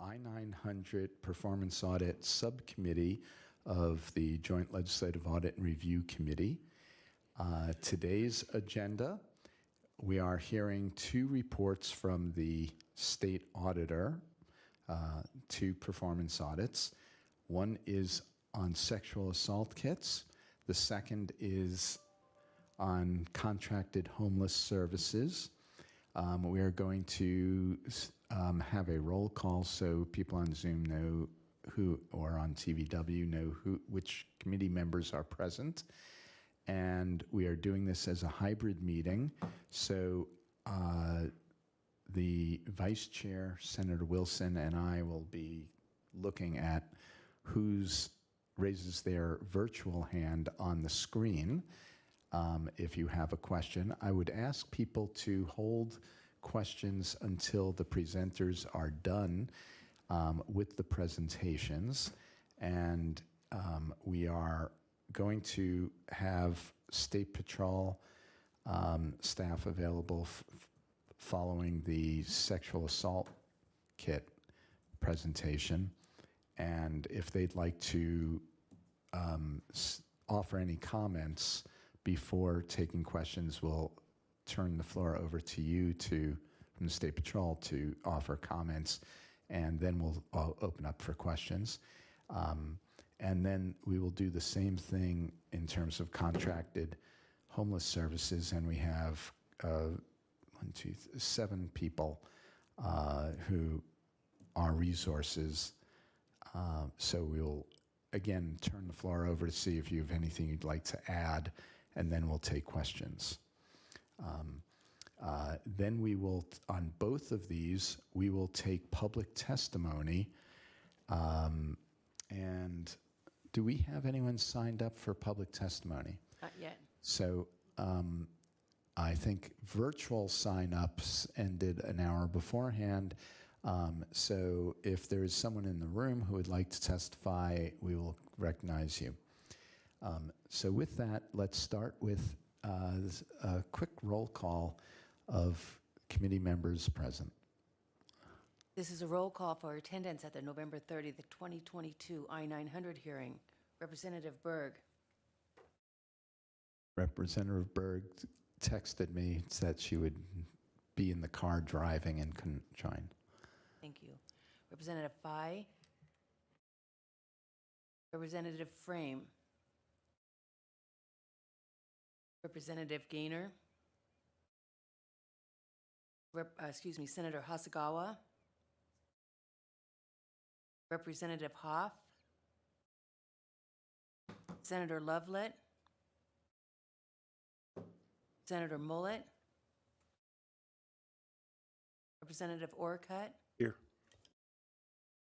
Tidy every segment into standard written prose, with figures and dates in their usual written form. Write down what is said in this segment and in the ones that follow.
I-900 Performance Audit Subcommittee of the Joint Legislative Audit and Review Committee. Today's agenda, we are hearing two reports from the State Auditor, two performance audits. One is on sexual assault kits. The second is on contracted homeless services. We are going to have a roll call so people on Zoom know who, or on TVW know which committee members are present. And we are doing this as a hybrid meeting. So the Vice Chair, Senator Wilson, and I will be looking at who's raises their virtual hand on the screen. If you have a question, I would ask people to hold questions until the presenters are done with the presentations. And we are going to have State Patrol staff available following the sexual assault kit presentation. And if they'd like to offer any comments before taking questions, we'll turn the floor over to you from the State Patrol to offer comments, and then we'll open up for questions. And then we will do the same thing in terms of contracted homeless services, and we have 7 people who are resources. So we'll, again, turn the floor over to see if you have anything you'd like to add, and then we'll take questions. Then we will, on both of these, we will take public testimony. And do we have anyone signed up for public testimony? Not yet. So I think virtual sign-ups ended an hour beforehand. So if there is someone in the room who would like to testify, we will recognize you. So with that, let's start with a quick roll call of committee members present. This is a roll call for attendance at the November 30th, 2022 I-900 hearing. Representative Berg. Representative Berg texted me that she would be in the car driving and couldn't join. Thank you. Representative Fye. Representative Frame. Representative Gaynor. Senator Hasagawa. Representative Hoff. Senator Lovelet. Senator Mullet. Representative Orcutt. Here.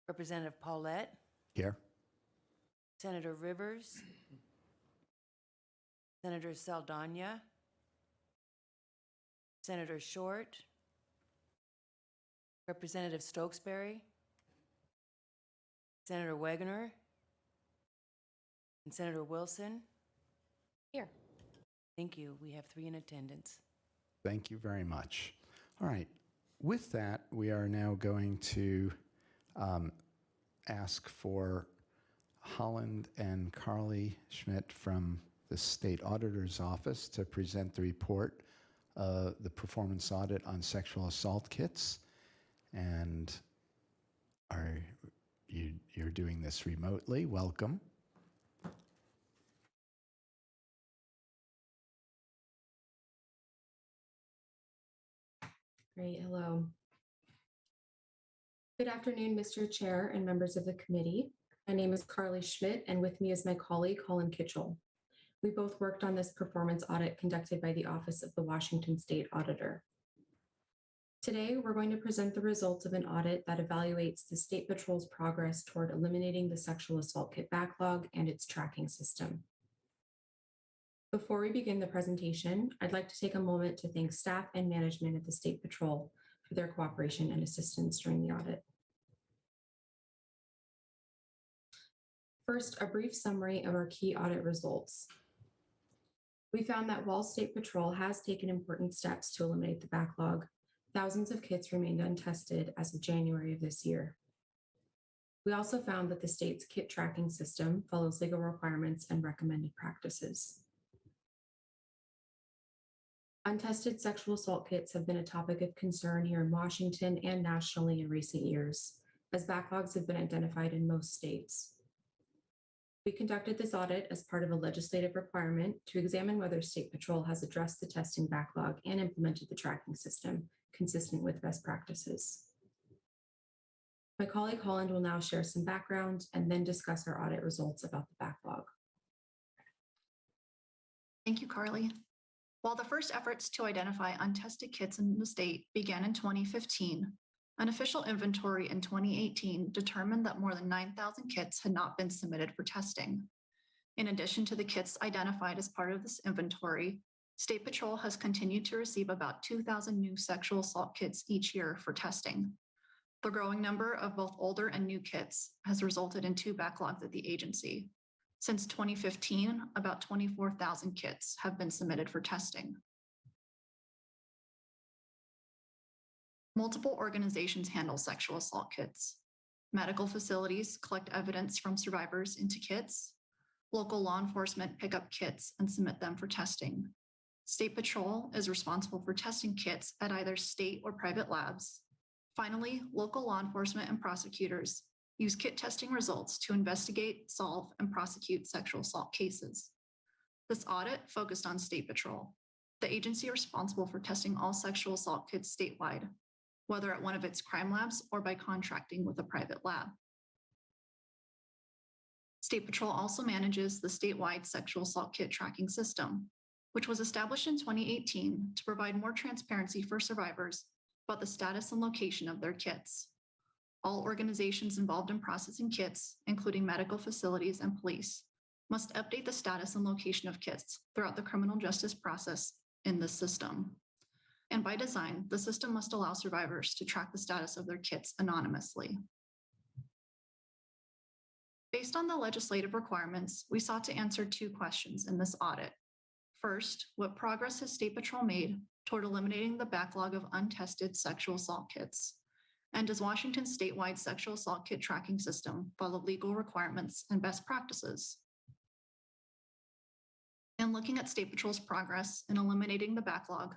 Representative Paulette. Here. Senator Rivers. Senator Saldana. Senator Short. Representative Stokesbury. Senator Wegener. And Senator Wilson. Here. Thank you. We have 3 in attendance. Thank you very much. All right. With that, we are now going to ask for Holland and Carly Schmidt from the State Auditor's Office to present the report, the performance audit on sexual assault kits. And you're doing this remotely. Welcome. Great, hello. Good afternoon, Mr. Chair and members of the committee. My name is Carly Schmidt, and with me is my colleague, Holland Kitchell. We both worked on this performance audit conducted by the Office of the Washington State Auditor. Today, we're going to present the results of an audit that evaluates the State Patrol's progress toward eliminating the sexual assault kit backlog and its tracking system. Before we begin the presentation, I'd like to take a moment to thank staff and management at the State Patrol for their cooperation and assistance during the audit. First, a brief summary of our key audit results. We found that while State Patrol has taken important steps to eliminate the backlog, thousands of kits remained untested as of January of this year. We also found that the state's kit tracking system follows legal requirements and recommended practices. Untested sexual assault kits have been a topic of concern here in Washington and nationally in recent years, as backlogs have been identified in most states. We conducted this audit as part of a legislative requirement to examine whether State Patrol has addressed the testing backlog and implemented the tracking system consistent with best practices. My colleague Holland will now share some background and then discuss our audit results about the backlog. Thank you, Carly. While the first efforts to identify untested kits in the state began in 2015, an official inventory in 2018 determined that more than 9,000 kits had not been submitted for testing. In addition to the kits identified as part of this inventory, State Patrol has continued to receive about 2,000 new sexual assault kits each year for testing. The growing number of both older and new kits has resulted in two backlogs at the agency. Since 2015, about 24,000 kits have been submitted for testing. Multiple organizations handle sexual assault kits. Medical facilities collect evidence from survivors into kits. Local law enforcement pick up kits and submit them for testing. State Patrol is responsible for testing kits at either state or private labs. Finally, local law enforcement and prosecutors use kit testing results to investigate, solve, and prosecute sexual assault cases. This audit focused on State Patrol, the agency responsible for testing all sexual assault kits statewide, whether at one of its crime labs or by contracting with a private lab. State Patrol also manages the statewide sexual assault kit tracking system, which was established in 2018 to provide more transparency for survivors about the status and location of their kits. All organizations involved in processing kits, including medical facilities and police, must update the status and location of kits throughout the criminal justice process in this system. And by design, the system must allow survivors to track the status of their kits anonymously. Based on the legislative requirements, we sought to answer two questions in this audit. First, what progress has State Patrol made toward eliminating the backlog of untested sexual assault kits? And does Washington's statewide sexual assault kit tracking system follow legal requirements and best practices? In looking at State Patrol's progress in eliminating the backlog,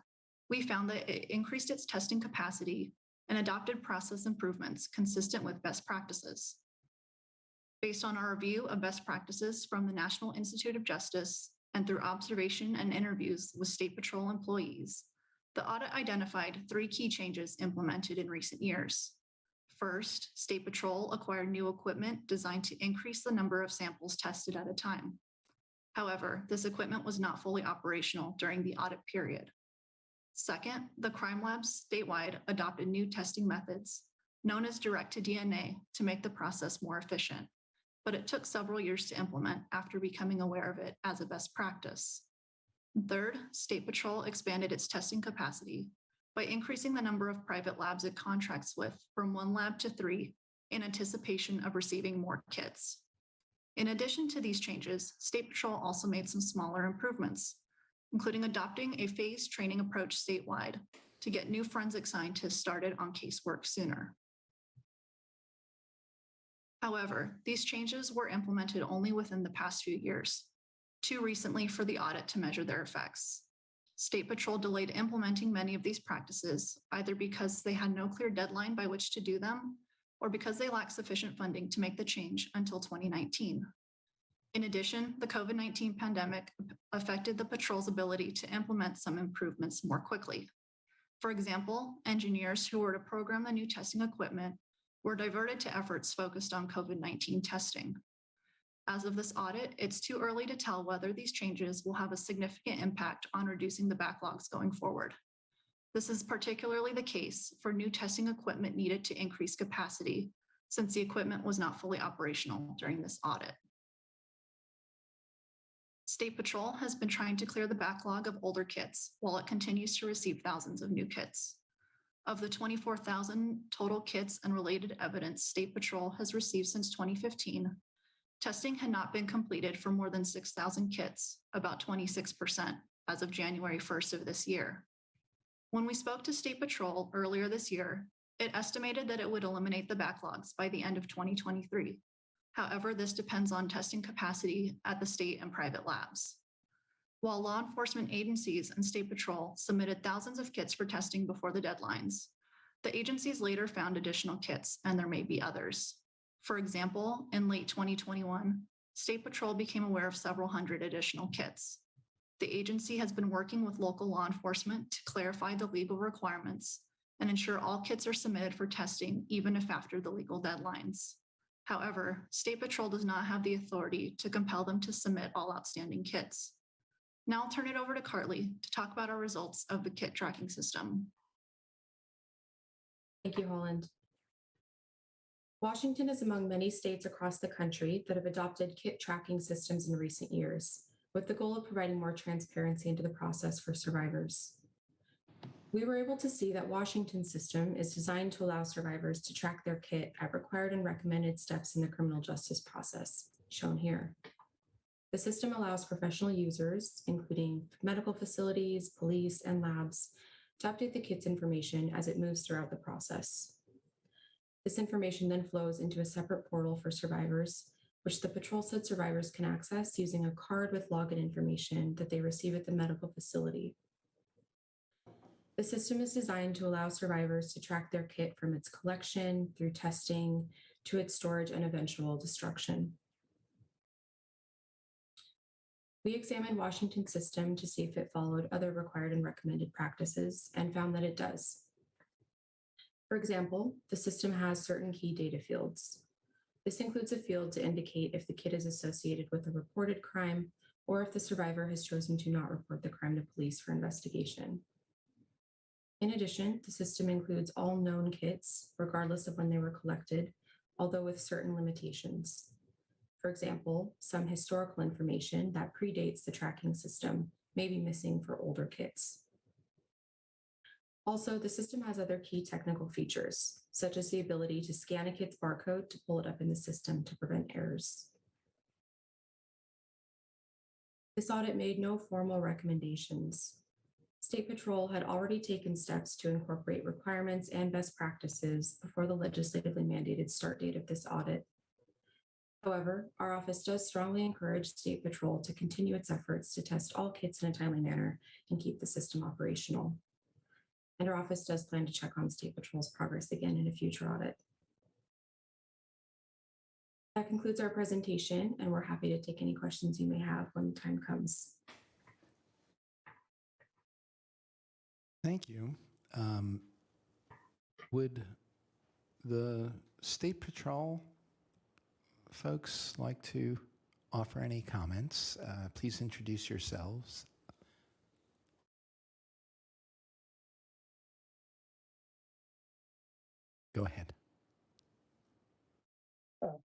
we found that it increased its testing capacity and adopted process improvements consistent with best practices. Based on our review of best practices from the National Institute of Justice and through observation and interviews with State Patrol employees, the audit identified three key changes implemented in recent years. First, State Patrol acquired new equipment designed to increase the number of samples tested at a time. However, this equipment was not fully operational during the audit period. Second, the crime labs statewide adopted new testing methods, known as direct-to-DNA, to make the process more efficient, but it took several years to implement after becoming aware of it as a best practice. Third, State Patrol expanded its testing capacity by increasing the number of private labs it contracts with from 1 lab to 3 in anticipation of receiving more kits. In addition to these changes, State Patrol also made some smaller improvements, including adopting a phased training approach statewide to get new forensic scientists started on casework sooner. However, these changes were implemented only within the past few years, too recently for the audit to measure their effects. State Patrol delayed implementing many of these practices, either because they had no clear deadline by which to do them, or because they lacked sufficient funding to make the change until 2019. In addition, the COVID-19 pandemic affected the patrol's ability to implement some improvements more quickly. For example, engineers who were to program the new testing equipment were diverted to efforts focused on COVID-19 testing. As of this audit, it's too early to tell whether these changes will have a significant impact on reducing the backlogs going forward. This is particularly the case for new testing equipment needed to increase capacity, since the equipment was not fully operational during this audit. State Patrol has been trying to clear the backlog of older kits while it continues to receive thousands of new kits. Of the 24,000 total kits and related evidence State Patrol has received since 2015, testing had not been completed for more than 6,000 kits, about 26%, as of January 1st of this year. When we spoke to State Patrol earlier this year, It estimated that it would eliminate the backlogs by the end of 2023. However, this depends on testing capacity at the state and private labs. While law enforcement agencies and State Patrol submitted thousands of kits for testing before the deadlines, the agencies later found additional kits, and there may be others. For example, in late 2021, State Patrol became aware of several hundred additional kits. The agency has been working with local law enforcement to clarify the legal requirements and ensure all kits are submitted for testing, even if after the legal deadlines. However, State Patrol does not have the authority to compel them to submit all outstanding kits. Now I'll turn it over to Carly to talk about our results of the kit tracking system. Thank you, Holland. Washington is among many states across the country that have adopted kit tracking systems in recent years, with the goal of providing more transparency into the process for survivors. We were able to see that Washington's system is designed to allow survivors to track their kit at required and recommended steps in the criminal justice process, shown here. The system allows professional users, including medical facilities, police, and labs, to update the kit's information as it moves throughout the process. This information then flows into a separate portal for survivors, which the patrol said survivors can access using a card with login information that they receive at the medical facility. The system is designed to allow survivors to track their kit from its collection through testing to its storage and eventual destruction. We examined Washington's system to see if it followed other required and recommended practices and found that it does. For example, the system has certain key data fields. This includes a field to indicate if the kit is associated with a reported crime or if the survivor has chosen to not report the crime to police for investigation. In addition, the system includes all known kits, regardless of when they were collected, although with certain limitations. For example, some historical information that predates the tracking system may be missing for older kits. Also, the system has other key technical features, such as the ability to scan a kit's barcode to pull it up in the system to prevent errors. This audit made no formal recommendations. State Patrol had already taken steps to incorporate requirements and best practices before the legislatively mandated start date of this audit. However, our office does strongly encourage State Patrol to continue its efforts to test all kits in a timely manner and keep the system operational. And our office does plan to check on State Patrol's progress again in a future audit. That concludes our presentation, and we're happy to take any questions you may have when the time comes. Thank you. Would the State Patrol folks like to offer any comments? Please introduce yourselves. Go ahead.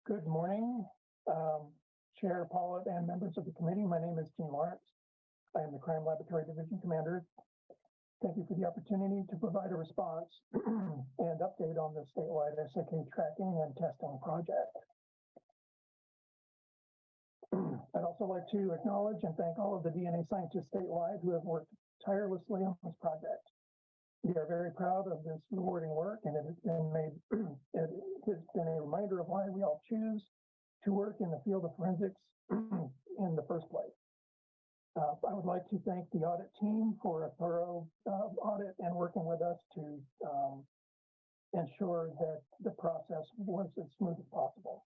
Good morning, Chair Pollitt and members of the committee. My name is JLARC. I am the Crime Laboratory Division Commander. Thank you for the opportunity to provide a response and update on the statewide SAK tracking and testing project. I'd also like to acknowledge and thank all of the DNA scientists statewide who have worked tirelessly on this project. We are very proud of this rewarding work, and it has been a reminder of why we all choose to work in the field of forensics in the first place. I would like to thank the audit team for a thorough audit and working with us to ensure that the process was as smooth as possible.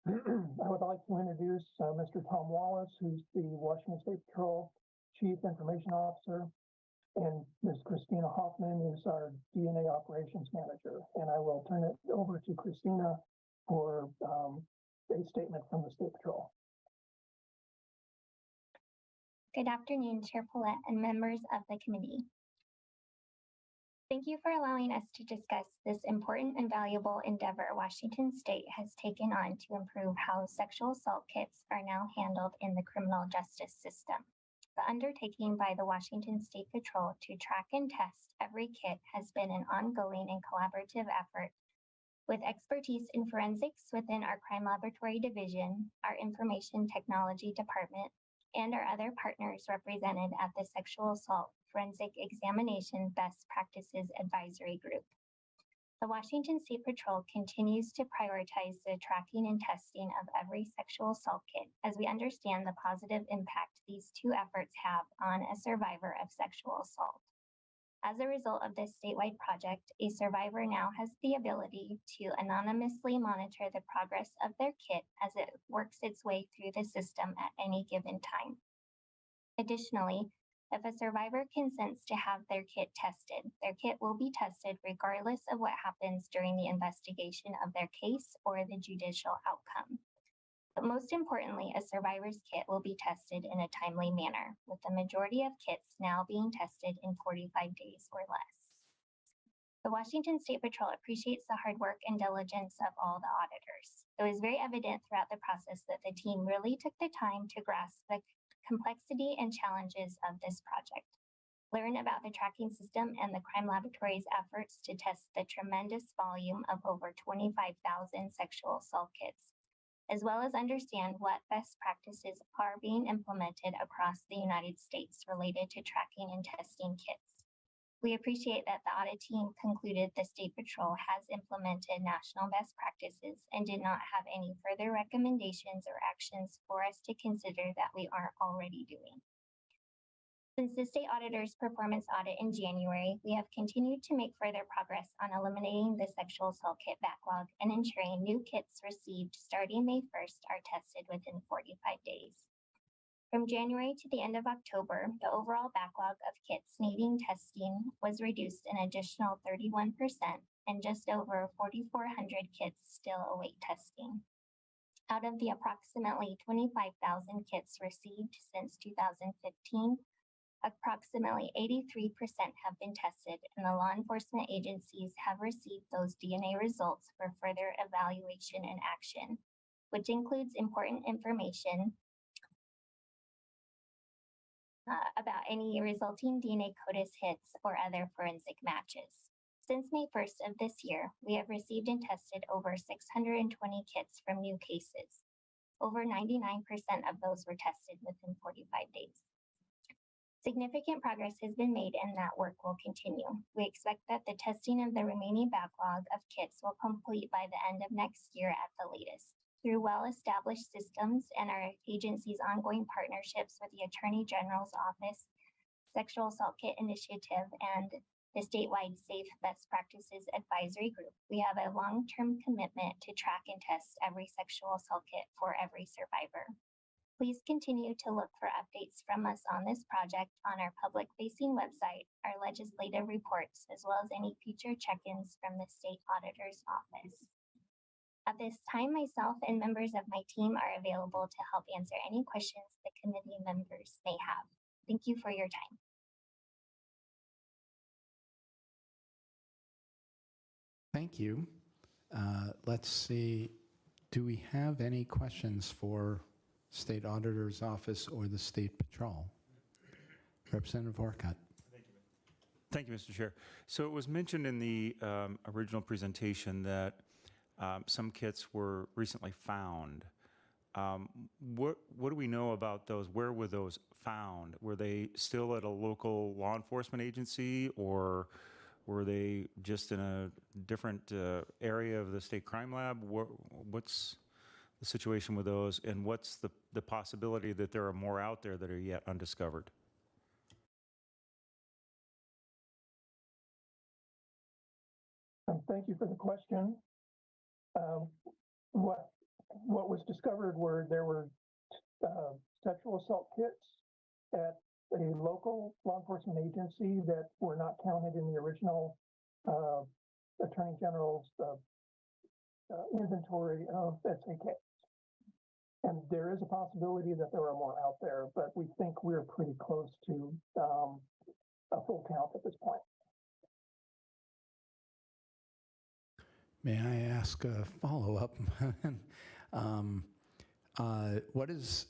I would like to introduce Mr. Tom Wallace, who's the Washington State Patrol Chief Information Officer, and Ms. Christina Hoffman, who's our DNA Operations Manager. And I will turn it over to Christina for a statement from the State Patrol. Good afternoon, Chair Pollitt and members of the committee. Thank you for allowing us to discuss this important and valuable endeavor Washington State has taken on to improve how sexual assault kits are now handled in the criminal justice system. The undertaking by the Washington State Patrol to track and test every kit has been an ongoing and collaborative effort with expertise in forensics within our Crime Laboratory Division, our Information Technology Department, and our other partners represented at the Sexual Assault Forensic Examination Best Practices Advisory Group. The Washington State Patrol continues to prioritize the tracking and testing of every sexual assault kit as we understand the positive impact these two efforts have on a survivor of sexual assault. As a result of this statewide project, a survivor now has the ability to anonymously monitor the progress of their kit as it works its way through the system at any given time. Additionally, if a survivor consents to have their kit tested, their kit will be tested regardless of what happens during the investigation of their case or the judicial outcome. But most importantly, a survivor's kit will be tested in a timely manner, with the majority of kits now being tested in 45 days or less. The Washington State Patrol appreciates the hard work and diligence of all the auditors. It was very evident throughout the process that the team really took the time to grasp the complexity and challenges of this project, learn about the tracking system and the crime laboratory's efforts to test the tremendous volume of over 25,000 sexual assault kits, as well as understand what best practices are being implemented across the United States related to tracking and testing kits. We appreciate that the audit team concluded the State Patrol has implemented national best practices and did not have any further recommendations or actions for us to consider that we aren't already doing. Since the state auditor's performance audit in January, we have continued to make further progress on eliminating the sexual assault kit backlog and ensuring new kits received starting May 1st are tested within 45 days. From January to the end of October, the overall backlog of kits needing testing was reduced an additional 31%, and just over 4,400 kits still await testing. Out of the approximately 25,000 kits received since 2015, approximately 83% have been tested, and the law enforcement agencies have received those DNA results for further evaluation and action, which includes important information about any resulting DNA CODIS hits or other forensic matches. Since May 1st of this year, we have received and tested over 620 kits from new cases. Over 99% of those were tested within 45 days. Significant progress has been made and that work will continue. We expect that the testing of the remaining backlog of kits will complete by the end of next year at the latest. Through well-established systems and our agency's ongoing partnerships with the Attorney General's Office, Sexual Assault Kit Initiative, and the statewide Safe Best Practices Advisory Group, we have a long-term commitment to track and test every sexual assault kit for every survivor. Please continue to look for updates from us on this project on our public-facing website, our legislative reports, as well as any future check-ins from the State Auditor's Office. At this time, myself and members of my team are available to help answer any questions the committee members may have. Thank you for your time. Thank you. Let's see, do we have any questions for State Auditor's Office or the State Patrol? Representative Orcutt. Thank you, Mr. Chair. So it was mentioned in the original presentation that some kits were recently found. What do we know about those? Where were those found? Were they still at a local law enforcement agency, or were they just in a different area of the state crime lab? What's the situation with those, and what's the possibility that there are more out there that are yet undiscovered? Thank you for the question. What was discovered there were sexual assault kits at a local law enforcement agency that were not counted in the original Attorney General's inventory of SAK. And there is a possibility that there are more out there, but we think we're pretty close to a full count at this point. May I ask a follow-up? What does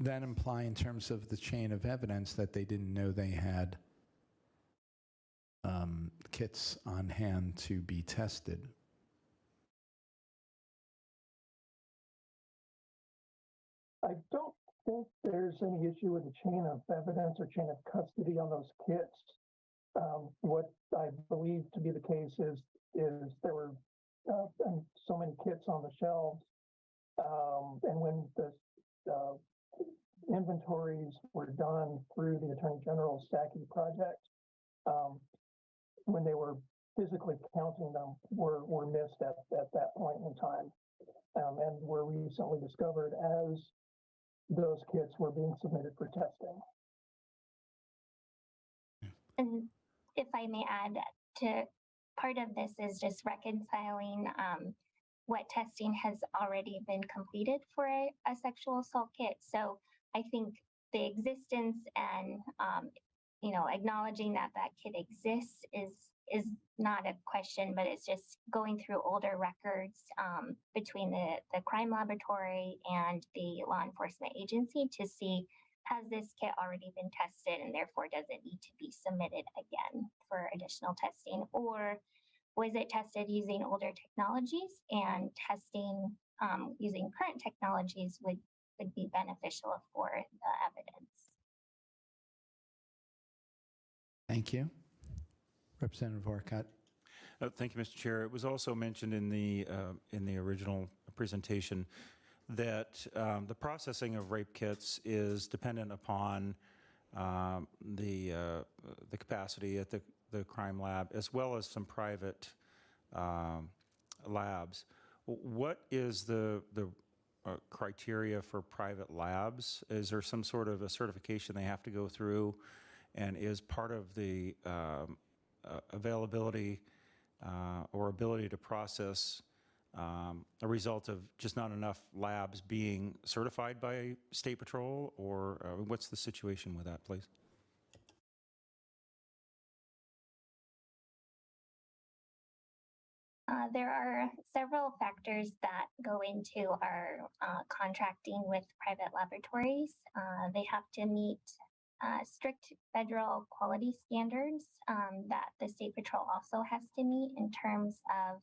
that imply in terms of the chain of evidence that they didn't know they had kits on hand to be tested? I don't think there's any issue with the chain of evidence or chain of custody on those kits. What I believe to be the case is there were so many kits on the shelves, and when the inventories were done through the Attorney General's SACI project, when they were physically counting them, were missed at that point in time, and were recently discovered as those kits were being submitted for testing. And if I may add, to part of this is just reconciling what testing has already been completed for a sexual assault kit. So I think the existence and acknowledging that that kit exists is not a question, but it's just going through older records between the crime laboratory and the law enforcement agency to see, has this kit already been tested and therefore does it need to be submitted again for additional testing, or was it tested using older technologies, and testing using current technologies would be beneficial for the evidence. Thank you. Representative Orcutt. Thank you, Mr. Chair. It was also mentioned in the original presentation that the processing of rape kits is dependent upon the capacity at the crime lab, as well as some private labs. What is the criteria for private labs? Is there some sort of a certification they have to go through, and is part of the availability or ability to process a result of just not enough labs being certified by State Patrol, or what's the situation with that, please? There are several factors that go into our contracting with private laboratories. They have to meet strict federal quality standards that the State Patrol also has to meet in terms of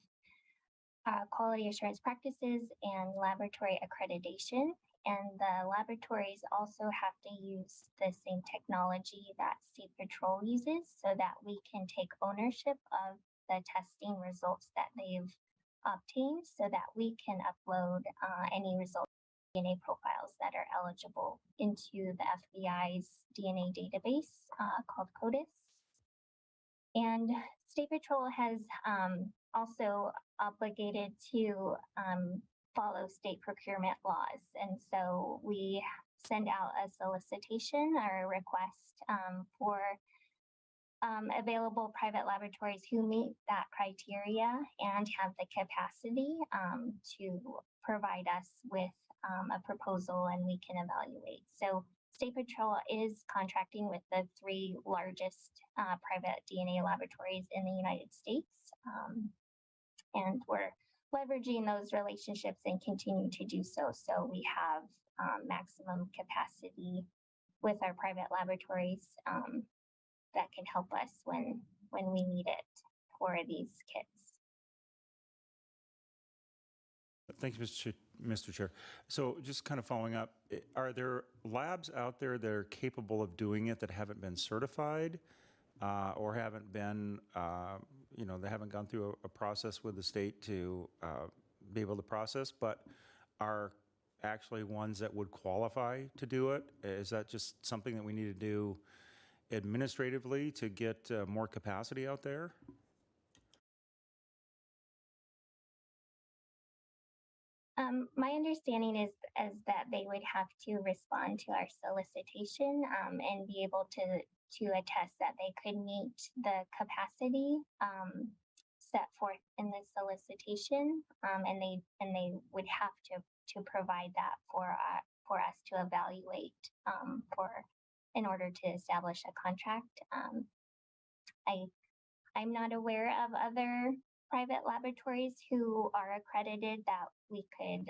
quality assurance practices and laboratory accreditation. And the laboratories also have to use the same technology that State Patrol uses so that we can take ownership of the testing results that they've obtained, so that we can upload any results DNA profiles that are eligible into the FBI's DNA database called CODIS. And State Patrol has also obligated to follow state procurement laws. And so we send out a solicitation or a request for available private laboratories who meet that criteria and have the capacity to provide us with a proposal, and we can evaluate. So State Patrol is contracting with the 3 largest private DNA laboratories in the United States. And we're leveraging those relationships and continue to do so. So we have maximum capacity with our private laboratories that can help us when we need it for these kits. Thank you, Mr. Chair. So just kind of following up, are there labs out there that are capable of doing it that haven't been certified or haven't been, they haven't gone through a process with the state to be able to process, but are actually ones that would qualify to do it? Is that just something that we need to do administratively to get more capacity out there? My understanding is that they would have to respond to our solicitation and be able to attest that they could meet the capacity set forth in the solicitation, and they would have to provide that for us to evaluate in order to establish a contract. I'm not aware of other private laboratories who are accredited that we could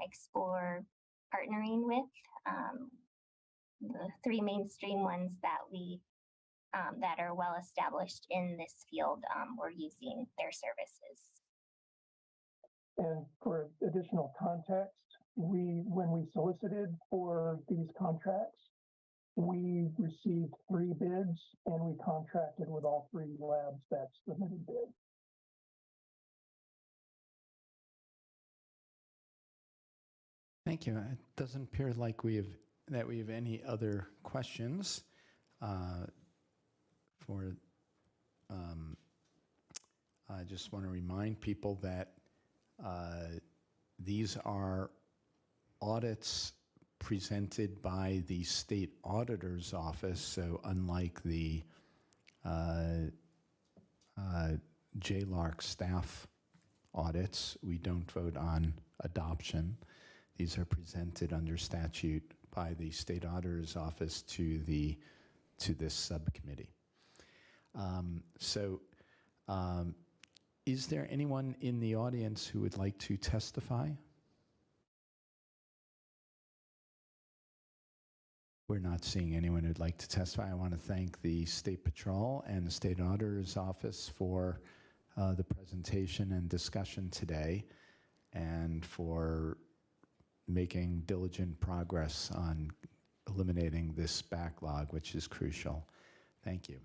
explore partnering with. The 3 mainstream ones that that are well established in this field, we're using their services. And for additional context, when we solicited for these contracts, We received 3 bids and we contracted with all 3 labs that submitted bid. Thank you. It doesn't appear like we have any other questions for. I just want to remind people that these are audits presented by the state auditor's office. So unlike the JLARC staff audits, we don't vote on adoption. These are presented under statute by the state auditor's office to this subcommittee. Is there anyone in the audience who would like to testify? We're not seeing anyone who'd like to testify. I want to thank the State Patrol and the State Auditor's Office for the presentation and discussion today, and for making diligent progress on eliminating this backlog, which is crucial. Thank you.